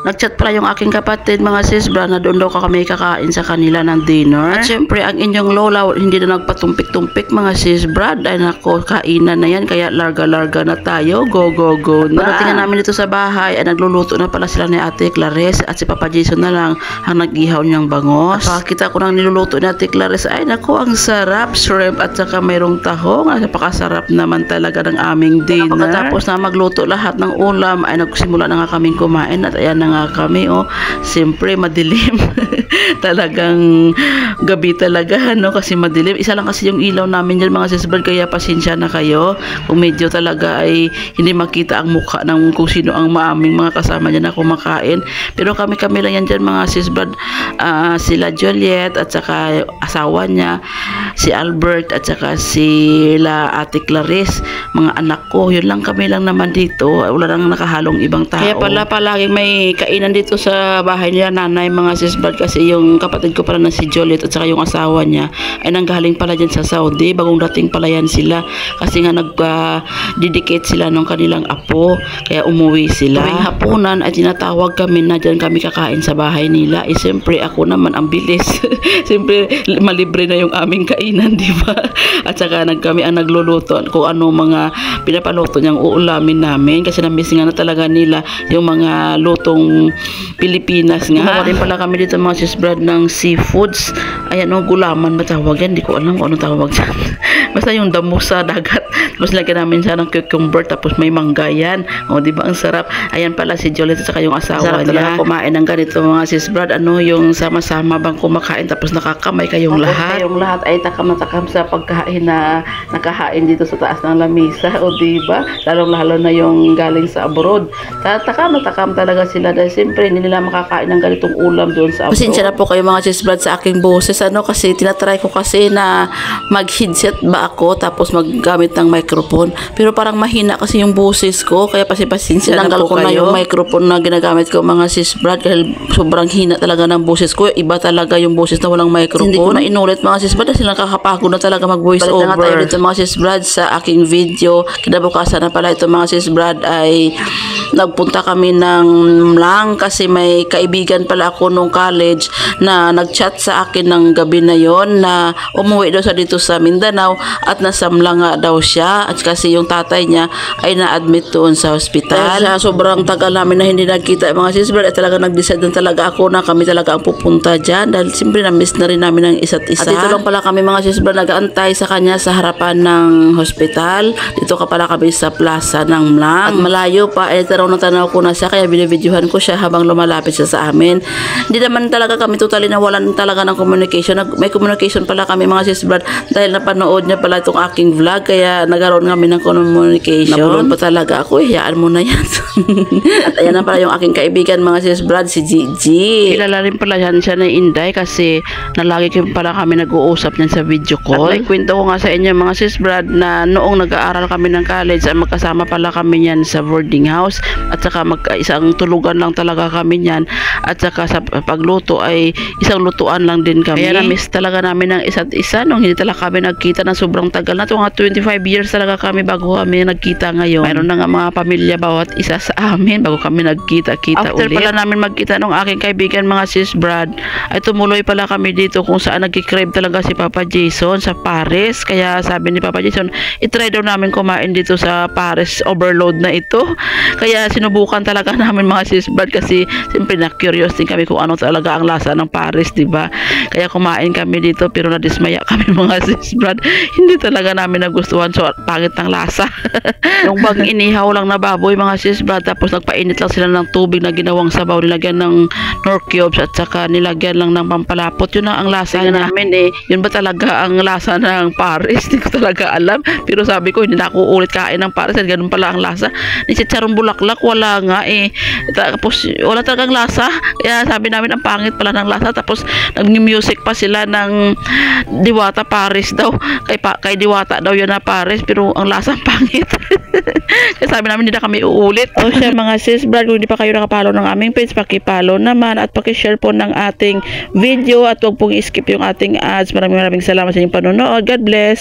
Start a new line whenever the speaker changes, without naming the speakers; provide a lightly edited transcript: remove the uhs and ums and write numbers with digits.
Nagchat pala yung aking kapatid mga sis Brad na doon daw kami kakain sa kanila ng dinner. At syempre ang inyong lola hindi na nagpatumpik-tumpik mga sis Brad. Ay nako, kainan na yan kaya larga-larga na tayo. Go go go na. Pagdating namin dito sa bahay ay nagluluto na pala sila ni Ate Clarice at si Papa Jason na lang ang nag-ihaw niyang bangos. At pakita ko nang niluluto ni Ate Clarice ay nako ang sarap, shrimp at saka mayroong tahong. Napakasarap naman talaga ng aming dinner. Pagkatapos na magluto lahat ng ulam ay nagsimula na nga kaming kumain at ayan na nga kami siyempre madilim. Talagang gabi talaga kasi madilim. Isa lang kasi yung ilaw namin dyan mga sis Brad kaya pasensya na kayo kung medyo talaga ay hindi makita ang mukha ng kung sino ang maaming mga kasama dyan na kumakain. Pero kami lang yan dyan mga sis Brad. Sila Juliet at saka asawa niya, si Albert at saka sila Ate Clarice, mga anak ko. Yun lang kami lang naman dito. Wala nang nakahalong ibang tao. Kaya pala palaging may kainan dito sa bahay nila nanay mga sis Brad kasi yung kapatid ko pala na si Juliet at saka yung asawa niya ay nanggaling pala dyan sa Saudi. Bagong dating pala yan sila kasi nga nag-dedicate sila ng kanilang apo kaya umuwi sila. Tuwing hapunan ay tinatawag kami na dyan kami kakain sa bahay nila. Siyempre ako naman ang bilis. Siyempre malibre na yung aming kainan, di ba? At saka kami ang nagluluto kung ano mga pinapaluto niyang uulamin namin kasi na-miss nga na talaga nila yung mga lutong Pilipinas nga. Gumawa rin pala kami dito mga sis Brad ng seafoods. Ayan gulaman ba tawag yan? Hindi ko alam kung anong tawag dyan. Basta yung damo sa dagat. Tapos lagyan namin siya ng cucumber tapos may mangga yan. Di ba ang sarap? Ayan pala si Juliet at saka yung asawa niya. Talaga kumain ng ganito mga sis Brad. Yung sama-sama bang kumakain tapos nakakamay kayong lahat. Kayong lahat ay takam na takam sa pagkain na nakahain dito sa taas ng lamisa. Di ba? Lalong-lalo na yung galing sa abroad. Takam na takam talaga sila dahil siyempre hindi nila makakain ng ganitong ulam doon sa abroad. Pasensya na po kayo mga sis Brad sa aking boses kasi tinatry ko kasi na mag-headset ba ako tapos maggamit ng microphone pero parang mahina kasi yung boses ko kaya pasensya na po kayo. Tinanggal ko na yung microphone na ginagamit ko mga sis Brad dahil sobrang hina talaga ng boses ko. Iba talaga yung boses na walang microphone. Hindi ko na inulit mga sis Brad kasi nakakapagod na talaga mag voice over. Balik na tayo dito mga sis Brad sa aking video. Kinabukasan na pala ito mga sis Brad ay nagpunta kami ng Mlang kasi may kaibigan pala ako nung college na nagchat sa akin ng gabi na yon na umuwi daw sa dito sa Mindanao at nasa Mlang nga daw siya at kasi yung tatay niya ay na-admit doon sa hospital. Kaya sobrang tagal namin na hindi nagkita mga sis Brad at talaga nag-decide na talaga ako na kami talaga ang pupunta dyan dahil siyempre na-miss na rin namin ang isa't isa. At dito lang pala kami mga sis Brad nag-aantay sa kanya sa harapan ng hospital. Dito ka pala kami sa plaza ng Mlang. At malayo pa tanaw ko na siya kaya binibidyohan ko siya habang lumalapit siya sa amin. Hindi naman talaga kami totally nawalan talaga ng communication. May communication pala kami mga sis Brad dahil napanood niya pala itong aking vlog kaya nagkaroon kami ng communication. Napulog pa talaga ako hiyaan mo na yan. At ayan na pala yung aking kaibigan mga sis Brad si Gigi. Kilala rin pala yan siya na Inday kasi nalagi pala kami nag-uusap niyan sa video call. At may kwento ko nga sa inyo mga sis Brad na noong nag-aaral kami ng college ay magkasama pala kami niyan sa boarding house at saka isang tulugan lang talaga kami niyan at saka sa pagluto ay isang lutuan lang din kami. Kaya na-miss talaga namin ng isa't isa nung hindi talaga kami nagkita ng sobrang tagal na. Mga 25 years talaga kami bago kami nagkita ngayon. Mayroon na nga mga pamilya bawat isa sa amin bago kami nagkita-kita ulit. After pala namin magkita nung aking kaibigan mga sis Brad ay tumuloy pala kami dito kung saan nagkikrave talaga si Papa Jason sa Paris. Kaya sabi ni Papa Jason itry daw namin kumain dito sa Paris overload na ito. Kaya sinubukan talaga namin mga sis Brad kasi siyempre na-curious din kami kung ano talaga ang lasa ng Paris, diba? Kaya kumain kami dito pero nadismaya kami mga sis Brad. Hindi talaga namin nagustuhan so pangit ng lasa. Yung bang inihaw lang na baboy mga sis Brad tapos nagpainit lang sila ng tubig na ginawang sabaw nilagyan ng nor cubes at saka nilagyan lang ng pampalapot. Yun ang lasa namin Yun ba talaga ang lasa ng Paris? Hindi ko talaga alam. Pero sabi ko hindi na ako ulit kain ng Paris at ganun pala ang lasa. Ni chicharong bulaklak wala nga tapos wala talagang lasa kaya sabi namin ang pangit pala ng lasa tapos nag-music pa sila ng Diwata Paris daw kay Diwata daw yun na Paris pero ang lasa pangit. Kaya sabi namin hindi na kami uulit. O siya mga sis Brad kung hindi pa kayo nakapalo ng aming page pakipalo naman at pakishare po ng ating video at huwag pong i-skip yung ating ads. Maraming salamat sa inyong panonood. God bless.